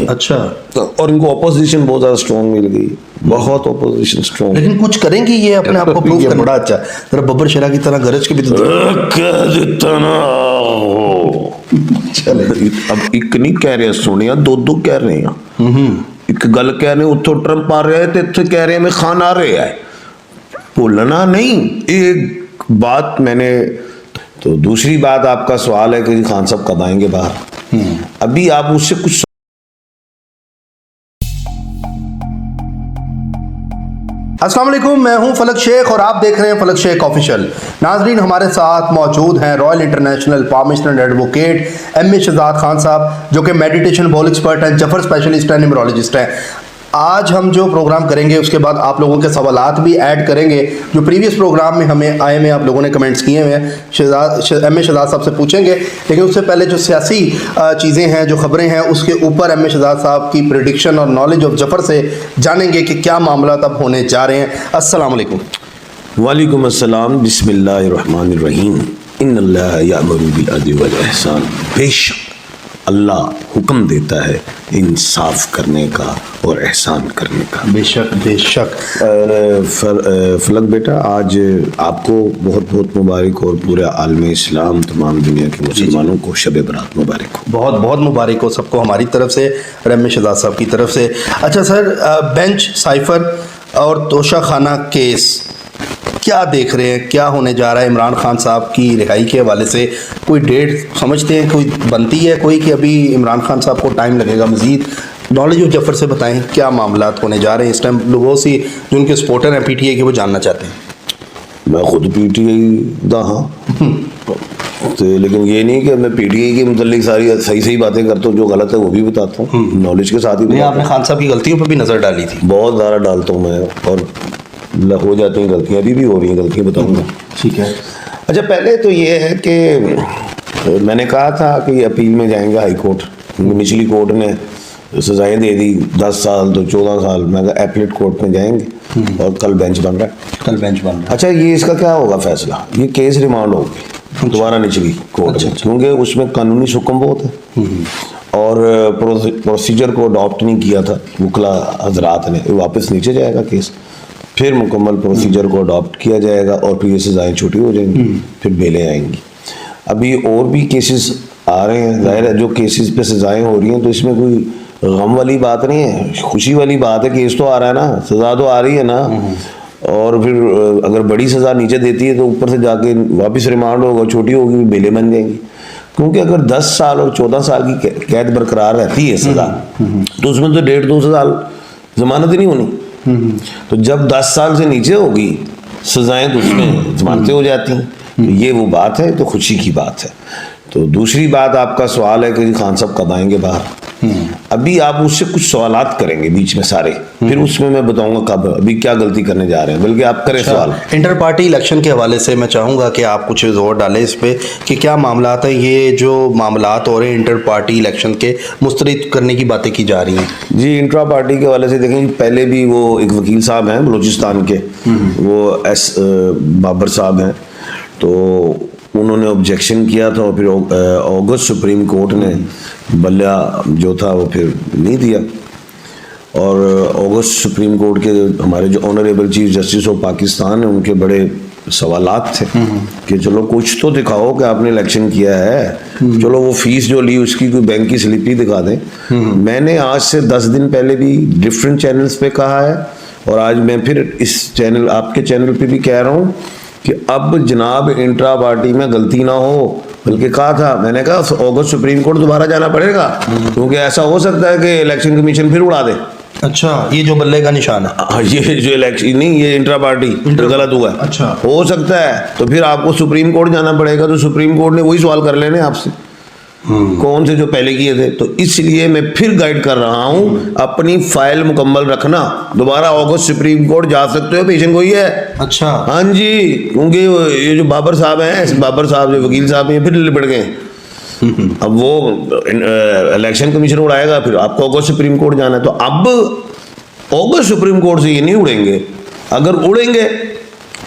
है। अच्छा, और इनको अपोजिशन बहुत ज़्यादा स्ट्रॉन्ग मिल गई, बहुत अपोजिशन स्ट्रॉन्ग। लेकिन कुछ करेंगी ये अपने आप को प्रूव करना। बड़ा अच्छा, जरा बब्बर शेरा की तरह गरज के भी तो चले। अब एक नहीं कह रहे सोनिया, दो कह रहे हैं। एक गल कह रहे उत्थों ट्रंप आ रहा है तो इतने कह रहे हैं मैं खान आ रहा है, बोलना नहीं। एक बात मैंने तो दूसरी बात आपका सवाल है कि खान साहब कब आएंगे बाहर। अभी आप उससे कुछ अस्सलाम वालेकुम, मैं हूं फलक शेख और आप देख रहे हैं फलक शेख ऑफिशियल। नाजरीन, हमारे साथ मौजूद हैं royal international palmist advocate M A Shahzad Khan sahab, जो कि मेडिटेशन बॉल एक्सपर्ट हैं, जफर स्पेशलिस्ट हैं, न्यूमरोलॉजिस्ट हैं। आज हम जो प्रोग्राम करेंगे उसके बाद आप लोगों के सवालात भी ऐड करेंगे जो प्रीवियस प्रोग्राम में हमें आए में आप लोगों ने कमेंट्स किए हुए हैं, एम ए शहजाद साहब से पूछेंगे। लेकिन उससे पहले जो सियासी चीज़ें हैं, जो खबरें हैं, उसके ऊपर एम ए शहजाद साहब की प्रेडिक्शन और नॉलेज ऑफ जफर से जानेंगे कि क्या मामला तब होने जा रहे हैं। अस्सलाम वालेकुम। वालेकुम अस्सलाम, बिस्मिल्लाहिर्रहमानिर्रहीम, इन्नल्लाह यामुरु बिल अदल वल इहसान। बेशक अल्लाह हुक्म देता है इंसाफ करने का और एहसान करने का। बेशक बेशक। फलक बेटा, आज आपको बहुत बहुत मुबारक और पूरे आलम इस्लाम तमाम दुनिया के मुसलमानों को शब बरात मुबारक हो। बहुत बहुत मुबारक हो सबको हमारी तरफ से और एम ए शहजाद साहब की तरफ से। अच्छा सर, बेंच साइफर और तोशा खाना केस क्या देख रहे हैं, क्या होने जा रहा है इमरान खान साहब की रिहाई के हवाले से? कोई डेट समझते हैं, कोई बनती है कोई कि अभी इमरान खान साहब को टाइम लगेगा मज़ीद? नॉलेज ऑफ जफर से बताएं क्या मामला होने जा रहे हैं इस टाइम। लोगों से जो उनके सपोर्टर हैं पीटीआई के, वो जानना चाहते हैं। मैं खुद पीटीआई दा हाँ तो, लेकिन ये नहीं कि मैं पीटीआई के मुतल्लिक सारी सही बातें करता हूँ, जो गलत है वो भी बताता हूँ, नॉलेज के साथ ही। नहीं, आपने खान साहब की गलतियों पर भी नज़र डाली थी। बहुत ज़्यादा डालता हूँ मैं, और हो जाती हैं गलतियाँ, अभी भी हो रही हैं गलतियाँ, बताऊँगा। ठीक है। अच्छा, पहले तो ये है कि मैंने कहा था कि ये अपील में जाएंगे हाई कोर्ट, निचली कोर्ट ने सजाएं दे दी 10 साल तो 14 साल। मैं कहा एपलेट कोर्ट में जाएंगे और कल बेंच बन रहा है। कल बेंच बन रहा है। अच्छा, ये इसका क्या होगा फैसला? ये केस रिमांड होगी दोबारा निचली कोर्ट में, क्योंकि उसमें कानूनी हुक्म बहुत है और प्रोसीजर को अडॉप्ट नहीं किया था वकला हजरात ने। वापस नीचे जाएगा केस, फिर मुकम्मल प्रोसीजर को अडॉप्ट किया जाएगा और फिर ये सजाएँ छोटी हो जाएंगी, फिर बेलें आएंगी। अभी और भी केसेस आ रहे हैं, जाहिर है जो केसेस पे सजाएँ हो रही हैं तो इसमें कोई गम वाली बात नहीं है, खुशी वाली बात है। केस तो आ रहा है ना, सज़ा तो आ रही है ना। और फिर अगर बड़ी सज़ा नीचे देती है तो ऊपर से जाके वापस रिमांड होगा, छोटी होगी, बेलें बन जाएंगी। क्योंकि अगर 10 साल और 14 साल की कैद बरकरार रहती है सज़ा, तो उसमें तो 1.5-2 साल जमानत ही नहीं होनी। तो जब 10 साल से नीचे होगी सजाएं तो उसमें जमानतें हो जाती हैं। तो ये वो बात है, तो खुशी की बात है। तो दूसरी बात आपका सवाल है कि खान साहब कब आएंगे बाहर। अभी आप उससे कुछ सवालात करेंगे बीच में सारे, फिर उसमें मैं बताऊंगा कब, अभी क्या गलती करने जा रहे हैं। बल्कि आप करें सवाल इंटर पार्टी इलेक्शन के हवाले से। मैं चाहूँगा कि आप कुछ जोर डालें इस पे कि क्या मामला है, ये जो मामला हो रहे हैं इंटर पार्टी इलेक्शन के मुस्तरद करने की बातें की जा रही हैं। जी, इंट्रा पार्टी के हवाले से देखें, पहले भी वो एक वकील साहब हैं बलूचिस्तान के, वो एस बाबर साहब हैं, तो उन्होंने ऑब्जेक्शन किया था और फिर अगस्त सुप्रीम कोर्ट ने बल्ला जो था वो फिर नहीं दिया। और अगस्त सुप्रीम कोर्ट के हमारे जो honourable chief justice of Pakistan है, उनके बड़े सवालात थे कि चलो कुछ तो दिखाओ कि आपने इलेक्शन किया है, चलो वो फीस जो ली उसकी कोई बैंक की स्लिप ही दिखा दें। मैंने आज से 10 दिन पहले भी डिफरेंट चैनल्स पे कहा है और आज मैं फिर इस चैनल, आपके चैनल पे भी कह रहा हूँ कि अब जनाब इंट्रा पार्टी में गलती ना हो। बल्कि कहा था, मैंने कहा अगस्त सुप्रीम कोर्ट दोबारा जाना पड़ेगा, क्योंकि ऐसा हो सकता है कि इलेक्शन कमीशन फिर उड़ा दे। अच्छा, ये जो बल्ले का निशान है, ये जो इलेक्शन नहीं, ये इंट्रा पार्टी गलत हुआ है। अच्छा, हो सकता है तो फिर आपको सुप्रीम कोर्ट जाना पड़ेगा। तो सुप्रीम कोर्ट ने वही सवाल कर लेने आपसे, कौन से जो पहले किए थे। तो इसलिए मैं फिर गाइड कर रहा हूँ, अपनी फाइल मुकम्मल रखना। दोबारा अगस्त सुप्रीम कोर्ट जा सकते हो, पेशेंट कोई है। अच्छा, हाँ जी, क्योंकि ये जो बाबर साहब हैं, बाबर साहब जो वकील साहब हैं, फिर लिपट गए। अब वो इलेक्शन कमीशन उड़ाएगा, फिर आपको अगस्त सुप्रीम कोर्ट जाना है। तो अब अगस्त सुप्रीम कोर्ट से ये नहीं उड़ेंगे। अगर उड़ेंगे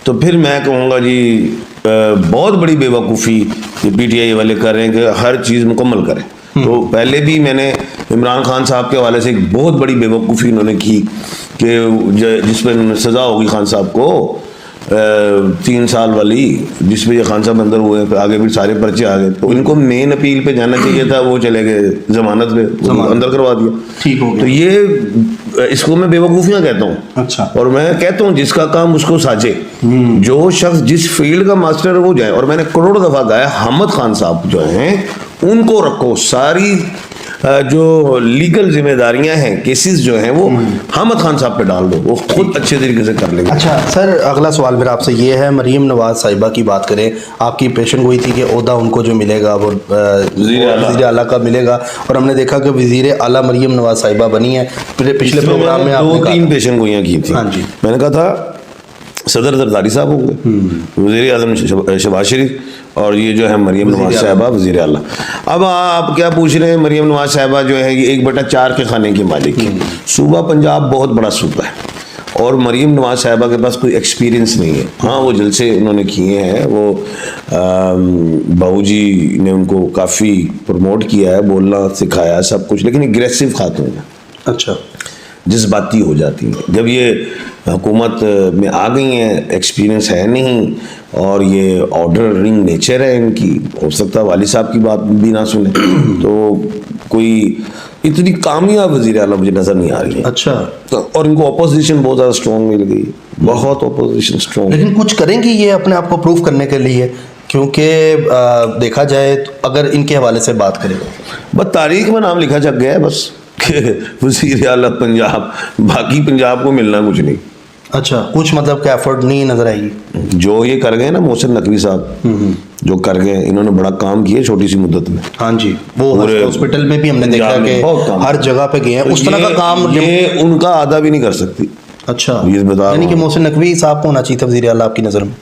तो फिर मैं कहूँगा जी बहुत बड़ी बेवकूफ़ी पीटीआई वाले कर रहे हैं कि हर चीज़ मुकम्मल करें। तो पहले भी मैंने इमरान खान साहब के हवाले से एक बहुत बड़ी बेवकूफ़ी उन्होंने की कि जिसमें सज़ा होगी खान साहब को 3 साल वाली, जिसमें ये खान साहब अंदर हुए, फिर आगे भी सारे पर्चे आ गए, तो इनको मेन अपील पे जाना चाहिए था, वो चले गए जमानत पे, अंदर करवा दिया। ठीक हो गया। तो ये इसको मैं बेवकूफ़ियाँ कहता हूँ। अच्छा। और मैं कहता हूँ जिसका काम उसको साझे, जो शख्स जिस फील्ड का मास्टर है वो जाए। और मैंने करोड़ों दफ़ा गाया, अहमद खान साहब जो हैं उनको रखो, सारी जो लीगल जिम्मेदारियां हैं, केसेस जो हैं वो अहमद खान साहब पे डाल दो, वो खुद अच्छे तरीके से कर लेंगे। अच्छा सर, अगला सवाल मेरा आपसे ये है, मरीम नवाज साहिबा की बात करें, आपकी पेशन गोई थी कि ओहदा उनको जो मिलेगा वो वज़ीर आला का मिलेगा, और हमने देखा कि वज़ीर आला मरीम नवाज साहिबा बनी है। पिछले प्रोग्राम में आपने 2-3 पेशन गोइयाँ की थी। हाँ जी। मैंने कहा था सदर जरदारी साहब होंगे, वज़ीर आज़म शहबाज शरीफ, और ये जो है मरीम नवाज साहिबा वज़ीर आला। अब आप क्या पूछ रहे हैं, मरीम नवाज साहिबा जो है ये 1/4 के खाने की मालिक है। सूबा पंजाब बहुत बड़ा सूबा है और मरीम नवाज साहिबा के पास कोई एक्सपीरियंस नहीं है। हाँ, वो जलसे उन्होंने किए हैं, वो बाबूजी ने उनको काफ़ी प्रमोट किया है, बोलना सिखाया सब कुछ, लेकिन एग्रेसिव खातून है। अच्छा। जज्बाती हो जाती हैं। जब ये हुकूमत में आ गई हैं, एक्सपीरियंस है नहीं, और ये ऑर्डरिंग नेचर है इनकी, हो सकता है वाली साहब की बात भी ना सुने, तो कोई इतनी कामयाब वज़ीर आला मुझे नज़र नहीं आ रही है। अच्छा। तो और इनको अपोजिशन बहुत ज़्यादा स्ट्रॉन्ग मिल गई, बहुत अपोजिशन स्ट्रॉन्ग। लेकिन कुछ करेंगी ये अपने आप को प्रूव करने के लिए? क्योंकि देखा जाए तो अगर इनके हवाले से बात करें, बस तारीख में नाम लिखा चक गया है बस कि वज़ीर आला पंजाब, बाकी पंजाब को मिलना कुछ नहीं। अच्छा, कुछ मतलब का एफर्ट नहीं नजर आएगी? जो ये कर गए ना मोहसिन नकवी साहब, जो कर गए, इन्होंने बड़ा काम किया छोटी सी मुद्दत में। हाँ जी, वो हॉस्पिटल में भी हमने देखा कि हर जगह पे गए हैं, उस तरह का काम ये उनका आधा भी नहीं कर सकती। अच्छा, ये बता, यानी कि मोहसिन नकवी साहब को होना चाहिए था वज़ीर आला आपकी नज़र में?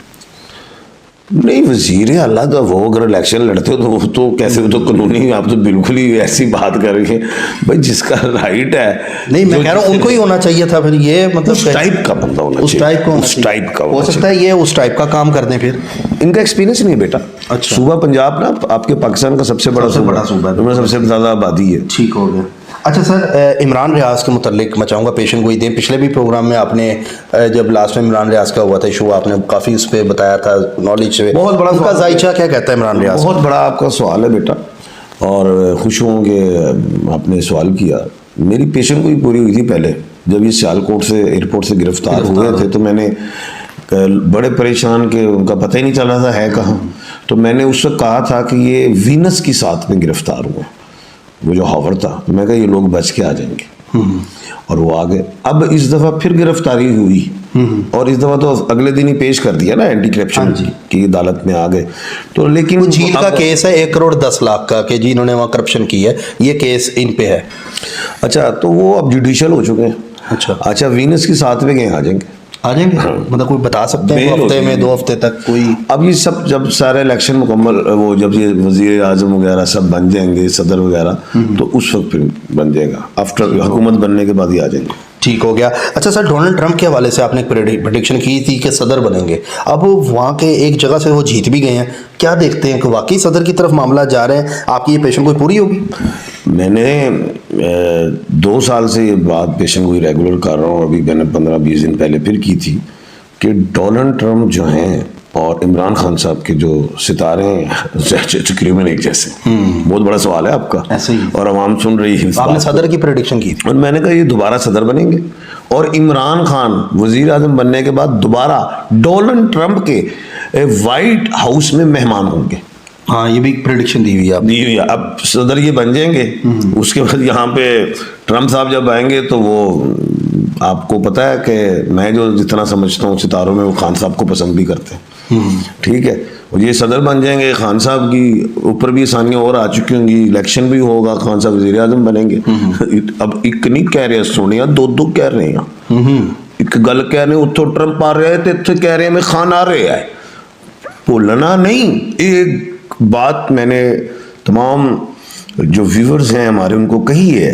नहीं, वज़ीर आला तो वो अगर इलेक्शन लड़ते हो तो वो तो कैसे, वो तो कानूनी, आप तो बिल्कुल ही ऐसी बात कर रहे हैं भाई, जिसका राइट है। नहीं, मैं कह रहा हूँ उनको ही होना चाहिए था फिर, ये मतलब उस टाइप का बंदा होना चाहिए, उस टाइप का होना उस टाइप का हो सकता है ये उस टाइप का काम कर दें फिर। इनका एक्सपीरियंस नहीं है बेटा। अच्छा। सूबा पंजाब ना आपके पाकिस्तान का सबसे बड़ा सूबा है, उनमें सबसे ज़्यादा आबादी है। ठीक हो गया। अच्छा सर, इमरान रियाज के मुतल्लिक मैं चाहूँगा पेशन गोई दें। पिछले भी प्रोग्राम में आपने जब लास्ट में इमरान रियाज का हुआ था इशू, आपने काफ़ी उस पर बताया था नॉलेज से, बहुत बड़ा उनका जायचा क्या कहता है इमरान रियाज? बहुत बड़ा आपका सवाल है बेटा, और खुश हूँ कि आपने सवाल किया। मेरी पेशन गोई पूरी हुई थी पहले, जब ये सियालकोट से एयरपोर्ट से गिरफ्तार हुए थे, तो मैंने बड़े परेशान के उनका पता ही नहीं चल रहा था है कहाँ। तो मैंने उस वक्त कहा था कि ये वीनस की साथ में गिरफ्तार हुए, वो जो हावर था, तो मैं कहा ये लोग बच के आ जाएंगे, और वो आ गए। अब इस दफ़ा फिर गिरफ्तारी हुई, और इस दफ़ा तो अगले दिन ही पेश कर दिया ना एंटी करप्शन की अदालत में आ गए। तो लेकिन वो झील का केस है 1 करोड़ 10 लाख का, कि जी इन्होंने वहाँ करप्शन की है, ये केस इन पे है। अच्छा, तो वो अब जुडिशियल हो चुके हैं। अच्छा, वीनस की साथ में गए आ जाएंगे, मतलब कोई बता सकते हैं हफ्ते में 2 हफ्ते तक कोई? अब ये सब जब सारे इलेक्शन मुकम्मल, वो जब ये वज़ीर आज़म वगैरह सब बन जाएंगे, सदर वगैरह, तो उस वक्त फिर बन जाएगा, आफ्टर हुकूमत बनने के बाद ही आ जाएंगे। ठीक हो गया। अच्छा सर, डोनाल्ड ट्रंप के हवाले से आपने एक प्रेडिक्शन की थी कि सदर बनेंगे, अब वहाँ के एक जगह से वो जीत भी गए हैं, क्या देखते हैं कि वाकई सदर की तरफ मामला जा रहे हैं? आपकी ये पेशन गोई पूरी होगी? मैंने 2 साल से ये बात पेशन गोई रेगुलर कर रहा हूँ, अभी मैंने 15-20 दिन पहले फिर की थी कि डोनाल्ड ट्रंप जो हैं और इमरान खान साहब के जो सितारे तकरीबन एक जैसे। बहुत बड़ा सवाल है आपका, ऐसे ही, और आवाम सुन रही है। आपने सदर की प्रेडिक्शन की थी, और मैंने कहा ये दोबारा सदर बनेंगे, और इमरान खान वजीर आजम बनने के बाद दोबारा डोनाल्ड ट्रंप के वाइट हाउस में मेहमान होंगे। हाँ, ये भी प्रेडिक्शन दी हुई है दी हुई है। अब सदर ये बन जाएंगे, उसके बाद यहाँ पे ट्रंप साहब जब आएंगे तो वो, आपको पता है कि मैं जो जितना समझता हूँ सितारों में, वो खान साहब को पसंद भी करते हैं। ठीक है, और ये सदर बन जाएंगे, खान साहब की ऊपर भी आसानियाँ और आ चुकी होंगी, इलेक्शन भी होगा, खान साहब वज़ीर आज़म बनेंगे। अब एक नहीं कह रहे सोनिया, 2 कह रहे हैं। एक गल कह रहे उत्थों ट्रंप आ रहा है, तो इतने कह रहे हैं मैं खान आ रहा है। भूलना नहीं, एक बात मैंने तमाम जो व्यूअर्स हैं हमारे उनको कही है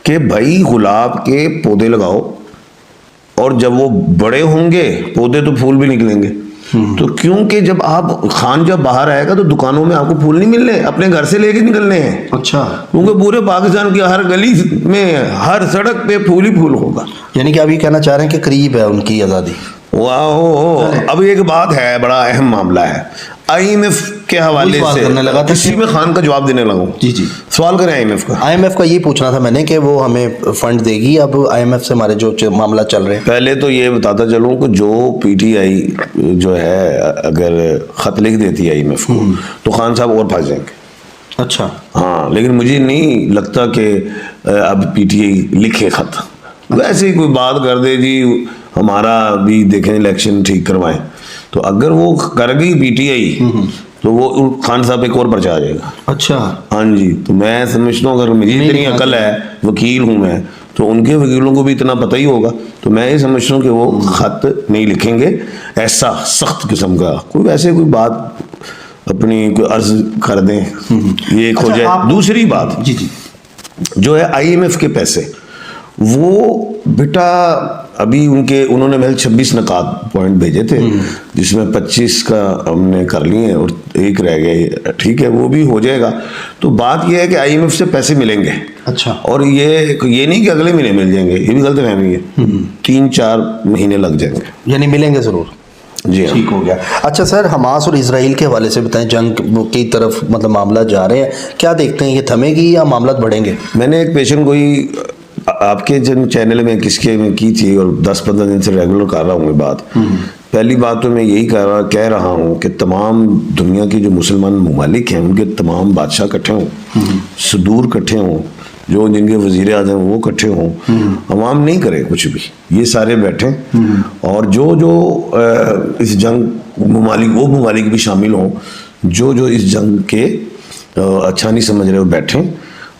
कि भाई गुलाब के पौधे लगाओ, और जब वो बड़े होंगे पौधे तो फूल भी निकलेंगे, तो क्योंकि जब आप खान जब बाहर आएगा तो दुकानों में आपको फूल नहीं मिलने, अपने घर से लेके निकलने हैं। अच्छा, क्योंकि पूरे पाकिस्तान की हर गली में हर सड़क पे फूल ही फूल होगा। यानी कि आप ये कहना चाह रहे हैं कि करीब है उनकी आज़ादी। वाह, अब एक बात है, बड़ा अहम मामला है, आईएमएफ के हवाले सवाल से करने लगा था इसी में खान का जवाब देने लगा। जी जी, सवाल करें आईएमएफ का। आईएमएफ का ये पूछना था मैंने कि वो हमें फंड देगी। अब आईएमएफ से हमारे जो मामला चल रहे हैं, पहले तो ये बताता चलूं कि जो पीटीआई जो है अगर खत लिख देती है आईएमएफ को तो खान साहब और फंस जाएंगे। अच्छा, हाँ, लेकिन मुझे नहीं लगता कि अब पीटीआई लिखे खत, वैसे ही कोई बात कर दे जी हमारा भी देखें इलेक्शन ठीक करवाएं, तो अगर वो कर गई पीटीआई तो वो खान साहब एक और पर्चा आ जाएगा। अच्छा, हाँ जी, तो मैं समझता हूँ अगर मेरी इतनी अकल है, वकील हूँ मैं, तो उनके वकीलों को भी इतना पता ही होगा, तो मैं ये समझता हूँ कि वो खत नहीं लिखेंगे ऐसा सख्त किस्म का, कोई वैसे कोई बात अपनी कोई अर्ज कर दें, ये एक हो अच्छा, जाए। दूसरी बात जी जी, जो है आईएमएफ के पैसे, वो बेटा अभी उन्होंने महल 26 नकात पॉइंट भेजे थे, जिसमें 25 का हमने कर लिए और एक रह गए, ठीक है वो भी हो जाएगा। तो बात यह है कि आईएमएफ से पैसे मिलेंगे। अच्छा, और ये नहीं कि अगले महीने मिल जाएंगे, ये भी गलत फहमी है, 3-4 महीने लग जाएंगे, यानी मिलेंगे जरूर। जी हाँ। ठीक हो गया। अच्छा सर, हमास और इजराइल के हवाले से बताएं, जंग की तरफ मतलब मामला जा रहे हैं, क्या देखते हैं, ये थमेगी या मामला बढ़ेंगे? मैंने एक पेशेंट कोई आपके जिन चैनल में किसके में की थी और 10-15 दिन से रेगुलर कर रहा हूँ मैं बात। पहली बात तो मैं यही कह रहा हूँ कि तमाम दुनिया की जो मुसलमान ममालिक हैं उनके तमाम बादशाह इकट्ठे हों, सदूर इकट्ठे हों, जो जिनके वजीर आज़म वो इकट्ठे हों, अवाम नहीं करे कुछ भी, ये सारे बैठें और जो इस जंग वो ममालिक भी शामिल हों जो इस जंग के अच्छा नहीं समझ रहे, वो बैठें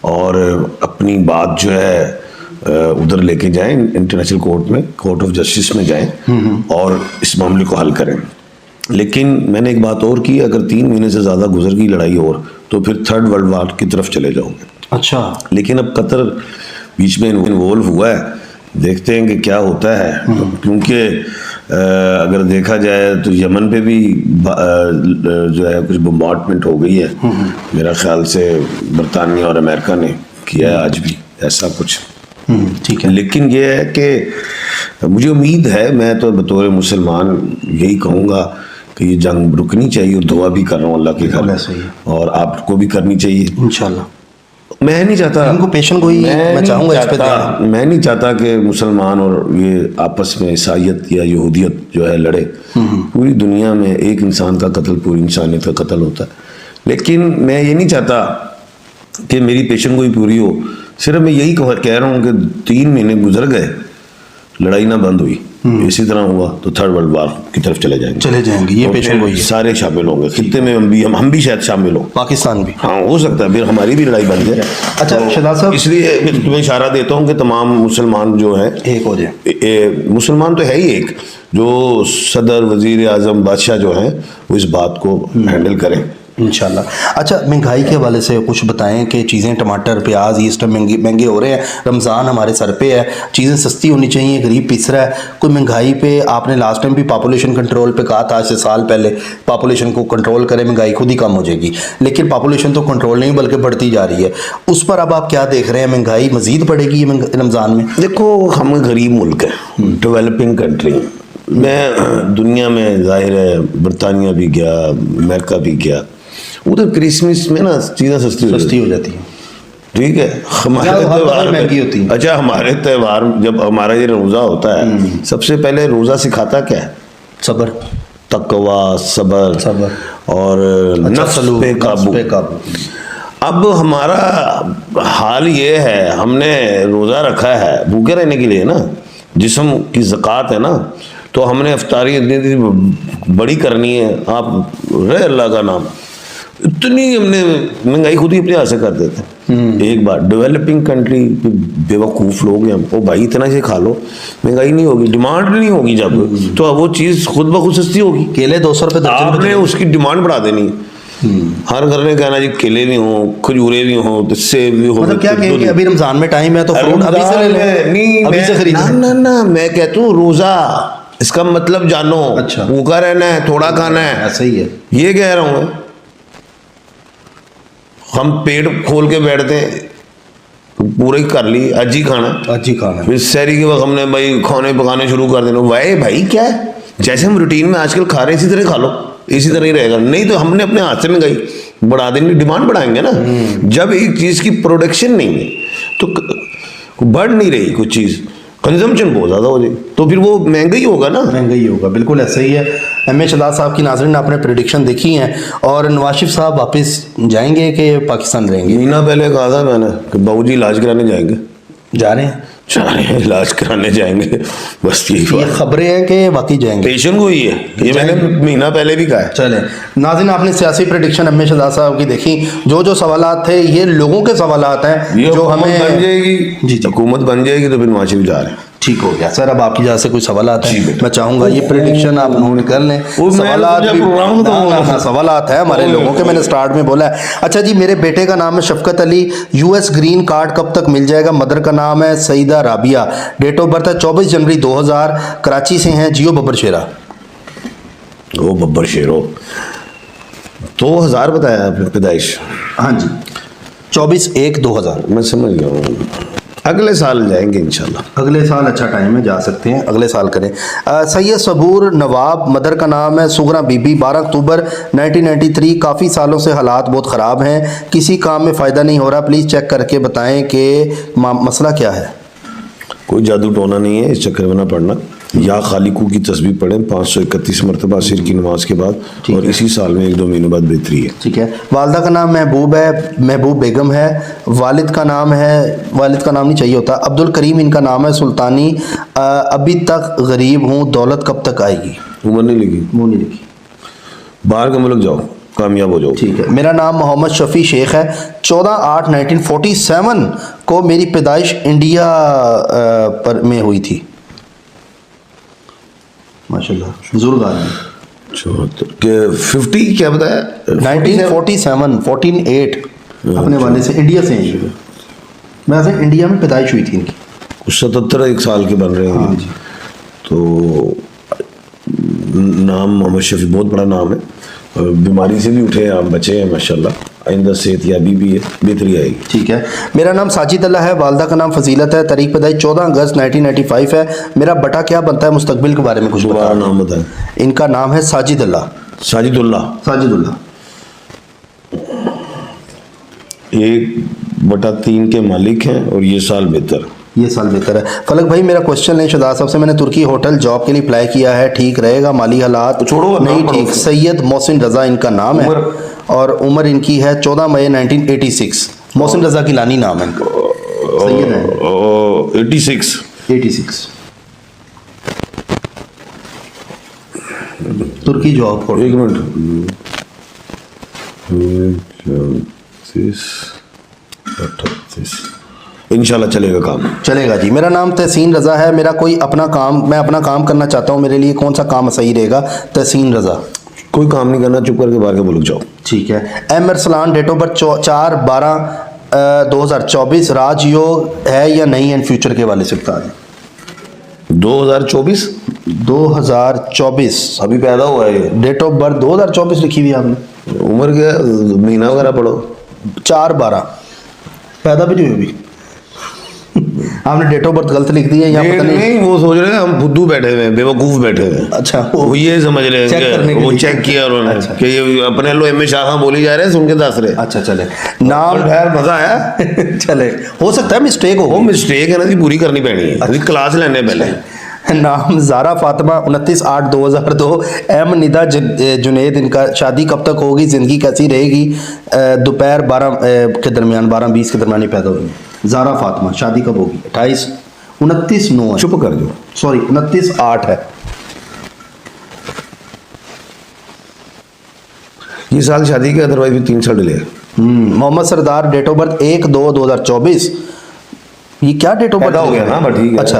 और अपनी बात जो है उधर लेके जाएं, इंटरनेशनल कोर्ट में, कोर्ट ऑफ जस्टिस में जाएं और इस मामले को हल करें। लेकिन मैंने एक बात और की, अगर 3 महीने से ज़्यादा गुजर गई लड़ाई और तो फिर थर्ड वर्ल्ड वार की तरफ चले जाओगे। अच्छा, लेकिन अब कतर बीच में इन्वॉल्व हुआ है, देखते हैं कि क्या होता है, क्योंकि अगर देखा जाए तो यमन पे भी जो है कुछ बम्बार्डमेंट हो गई है, मेरा ख्याल से बरतानिया और अमेरिका ने किया है आज भी ऐसा कुछ। ठीक है। लेकिन ये है कि मुझे उम्मीद है, मैं तो बतौर मुसलमान यही कहूँगा कि ये जंग रुकनी चाहिए, और दुआ भी कर रहा हूँ अल्लाह के घर, और आपको भी करनी चाहिए इंशाल्लाह। मैं नहीं चाहता इनको पेशेंट को ही मैं चाहूँगा इस पे मैं नहीं चाहता कि मुसलमान और ये आपस में ईसाइयत या यहूदियत जो है लड़े। पूरी दुनिया में एक इंसान का कत्ल पूरी इंसानियत का कत्ल होता है, लेकिन मैं ये नहीं चाहता कि मेरी पेशेंट को ही पूरी हो। सिर्फ मैं यही कह रहा हूँ कि 3 महीने गुजर गए, लड़ाई ना बंद हुई, इसी तरह हुआ तो थर्ड वर्ल्ड वार की तरफ चले जाएंगे। ये पेशेंट को ही सारे शामिल होंगे, खित्ते में हम भी शायद शामिल हो, पाकिस्तान भी, हाँ हो सकता है फिर हमारी भी लड़ाई बन जाए। अच्छा शहजाद साहब, इसलिए मैं तुम्हें इशारा देता हूँ कि तमाम मुसलमान जो है एक हो जाए। मुसलमान तो है ही एक, जो सदर, वजीर आजम, बादशाह जो हैं वो इस बात को हैंडल करें इंशाल्लाह। अच्छा, महंगाई के हवाले से कुछ बताएं कि चीज़ें, टमाटर, प्याज, ये सब महंगे हो रहे हैं, रमज़ान हमारे सर पे है, चीज़ें सस्ती होनी चाहिए, गरीब पिस रहा है। कोई महंगाई पे आपने लास्ट टाइम भी पॉपुलेशन कंट्रोल पे कहा था, आज से साल पहले, पॉपुलेशन को कंट्रोल करें, महंगाई खुद ही कम हो जाएगी, लेकिन पॉपुलेशन तो कंट्रोल नहीं बल्कि बढ़ती जा रही है। उस पर अब आप क्या देख रहे हैं, महंगाई मज़ीद बढ़ेगी रमज़ान में? देखो, हम गरीब मुल्क है, डेवलपिंग कंट्री, मैं दुनिया में जाहिर है बरतानिया भी गया, अमेरिका भी गया, उधर क्रिसमस में ना चीज़ें सस्ती हो जाती हैं, ठीक है। हमारे त्यौहार महंगी होती है। अच्छा, हमारे त्यौहार जब हमारा ये रोज़ा होता है, सबसे पहले रोज़ा सिखाता क्या है? सब्र, तकवा, सब्र और नफ्स पे काबू। अब हमारा हाल ये है, हमने रोज़ा रखा है भूखे रहने के लिए ना, जिस्म की ज़कात है ना, तो हमने इफ्तारी इतनी बड़ी करनी है, आप रहे अल्लाह का नाम, इतनी हमने महंगाई खुद ही अपने हाथ से कर देते हैं। एक बार डेवलपिंग कंट्री बेवकूफ़ लोग हैं, वो भाई इतना से खा लो, महंगाई नहीं होगी, डिमांड नहीं होगी, जब तो वो चीज़ खुद ब खुद सस्ती होगी। केले 200 रुपये दर्जन, आपने उसकी डिमांड बढ़ा देनी। हर घर ने कहना जी केले भी हों, खजूरे भी हों, तो सेब भी हो। मतलब क्या कहें कि अभी रमजान में टाइम है तो फ्रूट अभी से ले लें, अभी से खरीदें। ना, मैं कहता हूँ रोज़ा इसका मतलब जानो। अच्छा। भूखा रहना है, थोड़ा खाना है, ऐसा ही है। ये कह रहा हूं मैं। हम पेट खोल के बैठते हैं, पूरे कर ली, आज ही खाना, आज ही खाना है। फिर शहरी के वक्त हमने भाई खाने पकाने शुरू कर देना। भाई क्या है, जैसे हम रूटीन में आजकल खा रहे हैं इसी तरह खा लो, इसी तरह ही रहेगा। नहीं तो हमने अपने हाथ से महंगाई बढ़ा देनी, डिमांड बढ़ाएंगे ना। जब एक चीज की प्रोडक्शन नहीं है तो बढ़ नहीं रही कुछ चीज, कंजम्पशन बहुत ज्यादा हो जाए तो फिर वो महंगा ही होगा ना। महंगा ही होगा, बिल्कुल ऐसा ही है। एम.ए. शहजाद साहब की नाज़रीन आपने प्रेडिक्शन देखी हैं। और नवाज शरीफ साहब वापस जाएंगे कि पाकिस्तान रहेंगे? महीना पहले कहा था मैंने कि बाबूजी इलाज कराने जाएंगे। जा रहे हैं? जा रहे हैं, इलाज कराने जाएंगे, बस यही ये बात। खबरें हैं कि वाकई जाएंगे? पेशेंट को ही है, ये मैंने महीना पहले भी कहा है। चले नाज़रीन, आपने सियासी प्रेडिक्शन एम.ए. शहजाद साहब की देखी। जो सवालात थे ये लोगों के सवालात हैं ये जो हुकूमत हमें बन जाएगी, जी। हुकूमत बन जाएगी तो फिर नवाज शरीफ जा रहे हैं। ठीक हो गया सर। अब आपकी जहाँ से कोई सवाल आता जी है बेटा। मैं चाहूंगा ये प्रेडिक्शन आप नोट कर लें। वो मैं सवालात तो भी प्रोग्राम तो ना, सवालात है हमारे लोगों के, मैंने स्टार्ट में बोला है। अच्छा जी, मेरे बेटे का नाम है Shafqat Ali, US green card कब तक मिल जाएगा? मदर का नाम है Saeeda Rabia, date of birth है 24 जनवरी 2000, कराची से हैं, जियो बब्बर शेरा। ओ बब्बर शेरो, 2000 बताया आपने पैदाइश? हाँ जी, 24/1/2000। मैं समझ गया हूँ, अगले साल जाएंगे इंशाल्लाह। अगले साल अच्छा टाइम है, जा सकते हैं, अगले साल करें। सैयद सबूर नवाब, मदर का नाम है सुगरा बीबी, 12 अक्टूबर 1993। काफ़ी सालों से हालात बहुत ख़राब हैं, किसी काम में फ़ायदा नहीं हो रहा, प्लीज़ चेक करके बताएं कि मसला क्या है। कोई जादू टोना नहीं है, इस चक्कर में ना पड़ना। या खालिकू की तस्बीह पढ़ें 531 मरतबा सिर की नमाज के बाद, और इसी साल में 1-2 महीने बाद बेहतरी है। ठीक है। वालदा का नाम महबूब है, महबूब बेगम है। वालिद का नाम नहीं चाहिए होता, अब्दुल करीम इनका नाम है। सुल्तानी, अभी तक गरीब हूँ, दौलत कब तक आएगी? उम्र नहीं लिखी, वो नहीं लिखी। बाहर के मुल्क जाओ, कामयाब हो जाओ। ठीक है। मेरा नाम मोहम्मद शफ़ी शेख है, 14/8/1947 को मेरी पैदाइश इंडिया पर में हुई थी। माशाल्लाह, बुजुर्ग आदमी। 50 क्या बताया? 1947, 14/8 अपने वाले से इंडिया से हैं। वैसे इंडिया में पैदाइश हुई थी इनकी। 77 साल के बन रहे हैं। हाँ जी। तो नाम मोहम्मद शफी बहुत बड़ा नाम है, बीमारी से भी उठे हैं आप, बचे हैं माशाल्लाह। आइंदा सेहत याबी भी है, बेहतरी आएगी। ठीक है। मेरा नाम साजिद अल्लाह है, वालदा का नाम फजीलत है, तारीख पैदाइश 14 अगस्त 1995 है। मेरा बटा क्या बनता है? मुस्तकबिल के बारे में कुछ दोबारा बताओ। नाम बताएं। इनका नाम है साजिद अल्लाह। साजिदुल्लाह। साजिदुल्लाह 1/3 के मालिक हैं और ये साल बेहतर। ये साल बेहतर है। फलक भाई, मेरा क्वेश्चन है शहजाद साहब से, मैंने तुर्की होटल जॉब के लिए अप्लाई किया है, ठीक रहेगा? माली हालात छोड़ो, नहीं नाम ठीक। पढ़ो। सैयद मोहसिन रज़ा इनका नाम है, और उम्र इनकी है 14 मई 1986। मोहसिन रज़ा गिलानी नाम है इनका। सैयद है 86। 86। तुर्की जॉब for 1 मिनट। 38 इंशाल्लाह चलेगा काम। चलेगा जी। मेरा नाम तहसीन रज़ा है, मेरा कोई अपना काम, मैं अपना काम करना चाहता हूँ, मेरे लिए कौन सा काम सही रहेगा? तहसीन रज़ा। कोई काम नहीं करना, चुप करके बाहर के मुल्क जाओ। ठीक है। M Arsalan, date of birth 4/12/2024, राजयोग है या नहीं है? इन फ्यूचर के वाले से बता दें। 2024 2024 अभी पैदा हुआ है ये। डेट ऑफ बर्थ 2024 लिखी हुई है आपने। उम्र क्या है? महीना वगैरह पढ़ो। 4/12 पैदा भी नहीं हुई अभी। आपने डेट ऑफ बर्थ गलत लिख दी है, या पता नहीं। नहीं, वो सोच रहे हैं हम फुद्दू बैठे हुए हैं, बेवकूफ बैठे हुए हैं। अच्छा, वो ये समझ रहे चेक करने हैं के वो लिए। चेक किया उन्होंने अच्छा। कि ये अपने लो एम ए शाखा बोली जा रहे हैं, सुन के दस रहे। अच्छा चले। नाम खैर मजा आया। चले, हो सकता है मिस्टेक वो हो। मिस्टेक है ना जी, पूरी करनी पैनी है। अभी क्लास लेने पहले। नाम ज़ारा फातिमा, 29/8/2002। एम निदा जुनेद, इनका शादी कब तक होगी? ज़िंदगी कैसी रहेगी? दोपहर 12 के दरमियान, 12-20 के दरमियान ही पैदा हुई। ज़ारा फातिमा, शादी कब होगी? 29/9 है। चुप कर दो। सॉरी, 29/8 है। ये साल शादी के, अदरवाइज भी 3 साल डिले है। मोहम्मद सरदार, डेट ऑफ बर्थ 1/2/2024। ये क्या डेट ऑफ बर्थ पैदा हो गया ना, बट ठीक है। अच्छा,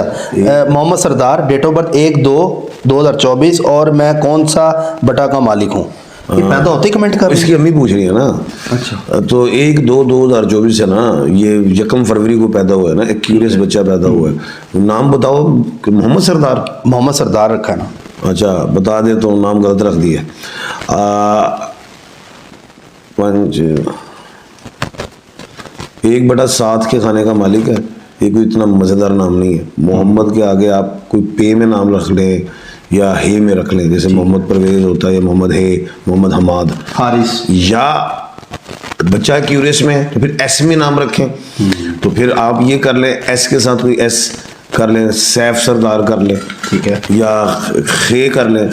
मोहम्मद सरदार, डेट ऑफ बर्थ 1/2/2024, और मैं कौन सा बटा का मालिक हूँ? ये पैदा होते ही कमेंट कर रहे इसकी अम्मी पूछ रही है ना। अच्छा। तो 1/2/2024 है ना, ये 1 फरवरी को पैदा हुआ है ना, एक क्यूरियस बच्चा पैदा हुआ है। नाम बताओ कि मोहम्मद सरदार। मोहम्मद सरदार रखा है ना। अच्छा बता दे तो नाम गलत रख दिया। 1/7 के खाने का मालिक है। ये कोई इतना मज़ेदार नाम नहीं है। मोहम्मद के आगे आप कोई पे में नाम रख लें या हे में रख लें, जैसे मोहम्मद परवेज होता है या मोहम्मद हे, मोहम्मद हमाद, हारिस, या बच्चा क्यूरियस में है तो फिर एस में नाम रखें। तो फिर आप ये कर लें, एस के साथ कोई एस कर लें, सैफ सरदार कर लें, ठीक है, या खे कर लें,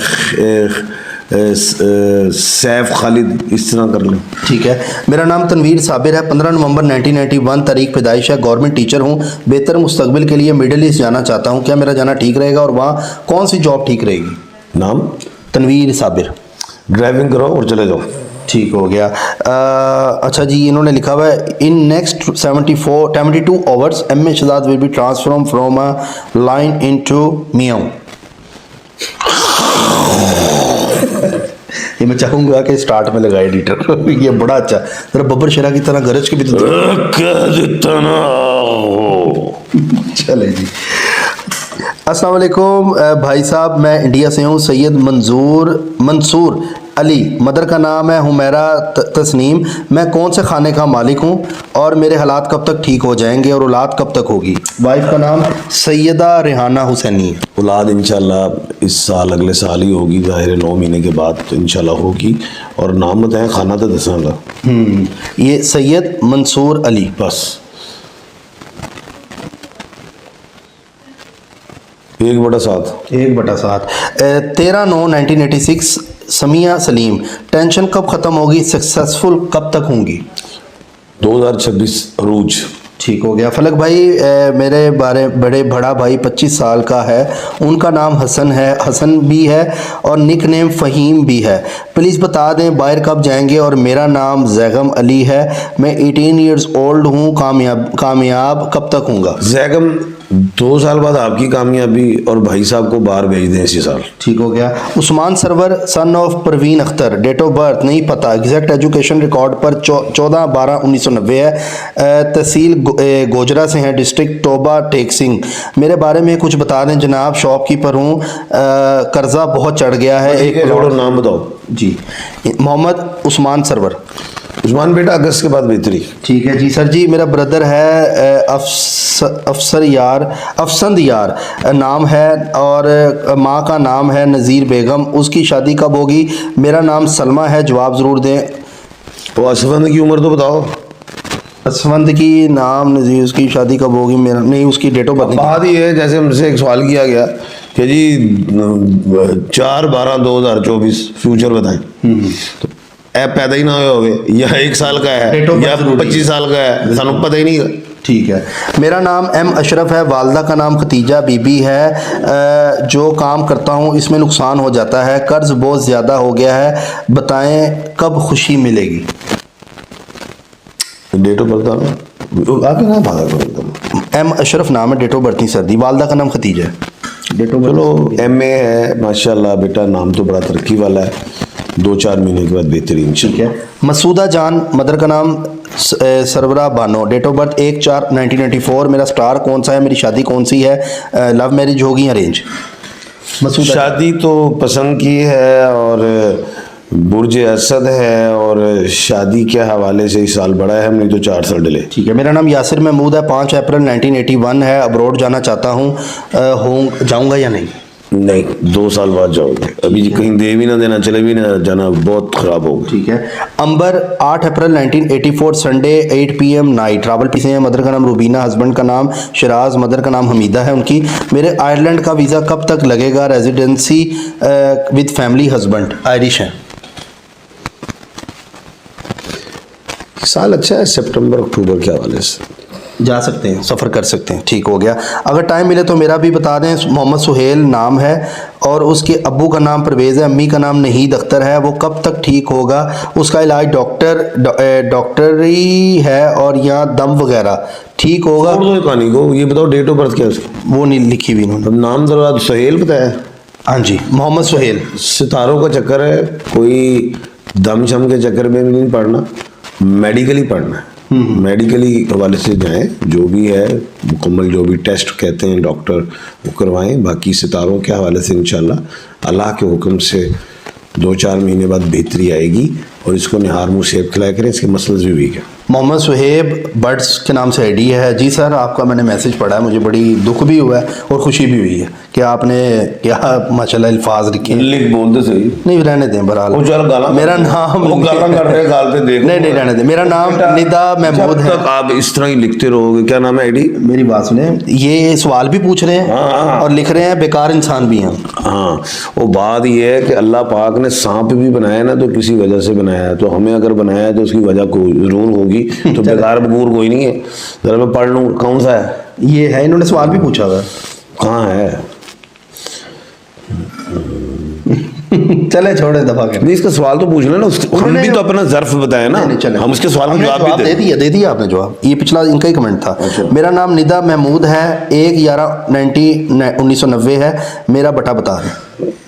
सैफ खालिद, इस तरह कर लें। ठीक है। मेरा नाम तनवीर साबिर है, 15 नवंबर 1991 तारीख पैदाइश है, गवर्नमेंट टीचर हूँ, बेहतर मुस्तकबिल के लिए मिडिल ईस्ट जाना चाहता हूँ, क्या मेरा जाना ठीक रहेगा और वहाँ कौन सी जॉब ठीक रहेगी? नाम तनवीर साबिर। ड्राइविंग करो और चले जाओ। ठीक हो गया। अच्छा जी, इन्होंने लिखा हुआ है in next 72 hours M A. Shahzad will be transform from a lion into meow. ये मैं चाहूंगा कि स्टार्ट में लगाए एडिटर। ये बड़ा अच्छा, जरा बब्बर शेरा की तरह गरज के भी तो चले जी। अस्सलाम वालेकुम भाई साहब, मैं इंडिया से हूँ, सैयद मंसूर अली, मदर का नाम है हुमैरा तस्नीम। मैं कौन से खाने का मालिक हूँ और मेरे हालात कब तक ठीक हो जाएंगे और औलाद कब तक होगी? वाइफ का नाम सैयदा रेहाना हुसैनी है। औलाद इंशाल्लाह इस साल अगले साल ही होगी, ज़ाहिर 9 महीने के बाद तो इंशाल्लाह होगी। और नाम बताएं, खाना तो दसांगा। ये सैयद मंसूर अली। बस 1/7। 1/7। 13/9/1986 समिया सलीम। टेंशन कब ख़त्म होगी, सक्सेसफुल कब तक होंगी? 2026 अरूज। ठीक हो गया। फलक भाई, मेरे बड़ा भाई 25 साल का है, उनका नाम हसन है, हसन भी है और निक नेम फ़हीम भी है। प्लीज़ बता दें बाहर कब जाएंगे और मेरा नाम जैगम अली है, मैं 18 ईयर्स ओल्ड हूँ, कामयाब कब तक हूँगा? जैगम 2 साल बाद आपकी कामयाबी, और भाई साहब को बाहर भेज दें इसी साल। ठीक हो गया। Usman Sarwar son of Parveen Akhtar, date of birth नहीं पता, एग्जैक्ट एजुकेशन रिकॉर्ड पर 14/12/1990 है, तहसील गोजरा से हैं, डिस्ट्रिक्ट टोबा टेक सिंह। मेरे बारे में कुछ बता दें जनाब, शॉपकीपर हूँ, कर्जा बहुत चढ़ गया है। एक नाम बताओ जी। मोहम्मद उस्मान सरवर। उस्मान बेटा अगस्त के बाद बेहतरी। ठीक है जी। सर जी, मेरा ब्रदर है अफसंद यार नाम है और माँ का नाम है नज़ीर बेगम। उसकी शादी कब होगी? मेरा नाम सलमा है, जवाब ज़रूर दें। तो असफंद की उम्र तो बताओ। असफंद की नाम नज़ीर, उसकी शादी कब होगी? मेरा नहीं, उसकी डेट ऑफ बर्थ बात ही है, जैसे हमसे एक सवाल किया गया कि जी 4/12/2024 फ्यूचर बताएं, तो ऐप पैदा ही ना हुए होगे, या 1 साल का है या 25 साल का है, सानू पता ही नहीं। ठीक है। मेरा नाम एम अशरफ है, वालदा का नाम खतीजा बीबी है। जो काम करता हूँ इसमें नुकसान हो जाता है, कर्ज बहुत ज़्यादा हो गया है, बताएं कब खुशी मिलेगी? डेट ऑफ बर्थ आगे ना भागा। एम अशरफ नाम है, डेट ऑफ बर्थ नहीं सर्दी, वालदा का नाम खतीजा है, डेट ऑफ बर्थ। चलो MA है माशाल्लाह बेटा, नाम तो बड़ा तरक्की वाला है, 2-4 महीने के बाद बेहतरीन। ठीक है। मसूदा जान, मदर का नाम सरवरा बानो, डेट ऑफ बर्थ 1/4/1994। मेरा स्टार कौन सा है, मेरी शादी कौन सी है, लव मैरिज होगी अरेंज? मसूदा शादी तो पसंद की है और बुर्ज असद है, और शादी के हवाले से इस साल बड़ा है, हम नहीं तो 4 साल डिले। ठीक है। मेरा नाम यासिर महमूद है, 5 अप्रैल 1981 है, अब्रॉड जाना चाहता हूँ, जाऊँगा या नहीं? नहीं, 2 साल बाद जाओगे, अभी कहीं दे भी ना देना, चले भी ना जाना, बहुत ख़राब होगा। ठीक है। अंबर 8 अप्रैल 1984 संडे 8 PM नाइट, ट्रैवल पीछे हैं, मदर का नाम रूबीना, हस्बैंड का नाम शराज, मदर का नाम हमीदा है उनकी। मेरे आयरलैंड का वीज़ा कब तक लगेगा, residency with family, husband Irish हैं। साल अच्छा है, सितंबर अक्टूबर के हवाले से जा सकते हैं, सफ़र कर सकते हैं। ठीक हो गया। अगर टाइम मिले तो मेरा भी बता दें। मोहम्मद सुहेल नाम है और उसके अब्बू का नाम परवेज़ है, अम्मी का नाम नहीद अख्तर है। वो कब तक ठीक होगा? उसका इलाज डॉक्टरी है और यहाँ दम वगैरह ठीक होगा? कहानी को ये बताओ, डेट ऑफ बर्थ क्या है उसकी? वो नहीं लिखी हुई इन्होंने। नाम जरा सुहेल बताया। हाँ जी, मोहम्मद सुहेल। सितारों का चक्कर है, कोई दम शम के चक्कर में भी नहीं पढ़ना, मेडिकली पढ़ना है। मेडिकली हवाले से जाएं, जो भी है मुकम्मल जो भी टेस्ट कहते हैं डॉक्टर वो करवाएं। बाकी सितारों के हवाले से इंशाल्लाह अल्लाह के हुक्म से 2-4 महीने बाद बेहतरी आएगी। और इसको निहार मुँह सेब खिलाया करें, इसके मसल्स भी वीक है। मोहम्मद सुहेब बर्ड्स के नाम से आईडी है। जी सर, आपका मैंने मैसेज पढ़ा है, मुझे बड़ी दुख भी हुआ है और खुशी भी हुई है कि आपने क्या माशाल्लाह अल्फाज लिखे हैं। लिख बोलते सही नहीं रहने दें बहरहाल। वो चल गाला मेरा नाम वो गाला कर रहे हैं, गाल पे देख। नहीं रहने दें। मेरा नाम निदा महमूद है। तक आप इस तरह ही लिखते रहोगे। क्या नाम है आईडी? मेरी बात सुने, ये सवाल भी पूछ रहे हैं हाँ। और लिख रहे हैं बेकार इंसान भी हैं। हाँ, वो बात ये है कि अल्लाह पाक ने सांप भी बनाया ना तो किसी वजह से बनाया है, तो हमें अगर बनाया है तो उसकी वजह कोई जरूर होगी। तो बेकार बकूर कोई नहीं है। जरा मैं पढ़ लूँ कौन सा है। ये है, इन्होंने सवाल भी पूछा था। कहाँ है? चले छोड़े दफा कर। नहीं, इसका सवाल तो पूछ लेना। हम भी तो अपना जर्फ बताए ना, नहीं, चले। हम उसके सवाल का हमने जवाब भी दे दिया आपने जवाब। ये पिछला इनका ही कमेंट था। अच्छा। मेरा नाम निदा महमूद है, 1/11/1990 है। मेरा बटा बता रहे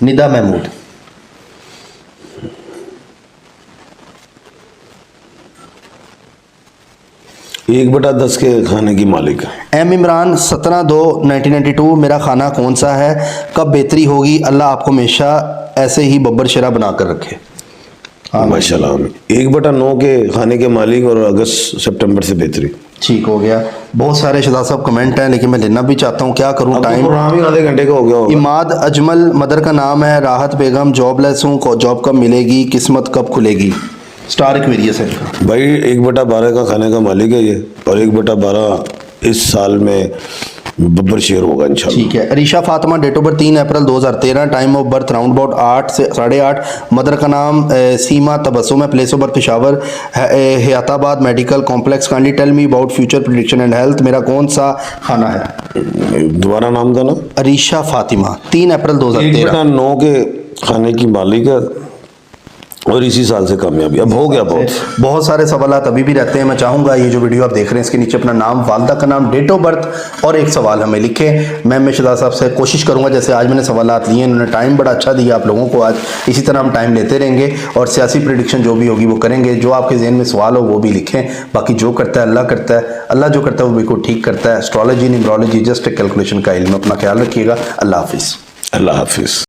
निदा महमूद। एक बटा 10 के खाने की मालिक है। एम इमरान 17/2/1992। मेरा खाना कौन सा है, कब बेहतरी होगी, अल्लाह आपको हमेशा ऐसे ही बब्बर शेरा बनाकर रखे। माशाल्लाह। 1/9 के खाने के मालिक और अगस्त सितंबर से बेहतरी। ठीक हो गया। बहुत सारे शहजाद साहब कमेंट हैं लेकिन मैं लेना भी चाहता हूँ, क्या करूँ, टाइम प्रोग्राम ही आधे घंटे का हो गया होगा। इमाद अजमल मदर का नाम है। राहत बेगम जॉबलेस हूँ, जॉब कब मिलेगी, किस्मत कब खुलेगी। स्टार एक्वेरियस है इनका। भाई 1/12 का खाने का मालिक है ये, और 1/12 इस साल में बब्बर शेर होगा इंशाल्लाह। ठीक है। Arisha Fatima, date of birth 3 April 2013, time of birth round about 8 से 8:30। मदर का नाम सीमा तबस्सुम है, place of birth Peshawar, Hayatabad medical complex. Kindly tell me about future prediction and health. मेरा कौन सा खाना है? दोबारा नाम था ना? अरीशा फातिमा, 3 अप्रैल 2013। 1/9 के खाने की मालिक है और इसी साल से कामयाबी अब हो गया। बहुत सारे सवालात अभी भी रहते हैं। मैं चाहूँगा ये जो वीडियो आप देख रहे हैं इसके नीचे अपना नाम, वालदा का नाम, डेट ऑफ बर्थ और एक सवाल हमें लिखें। मैं शहजाद साहब से कोशिश करूँगा, जैसे आज मैंने सवालात लिए, इन्होंने टाइम बड़ा अच्छा दिया आप लोगों को आज, इसी तरह हम टाइम लेते रहेंगे और सियासी प्रेडिक्शन जो भी होगी वो करेंगे। जो आपके जहन में सवाल हो वो भी लिखें। बाकी जो करता है अल्लाह करता है, अल्लाह जो करता है वो बिल्कुल ठीक करता है। एस्ट्रोलॉजी न्यूमरोलॉजी जस्ट एक कैलकुलेशन का इल्म। अपना ख्याल रखिएगा। अल्लाह हाफिज़। अल्लाह हाफिज़।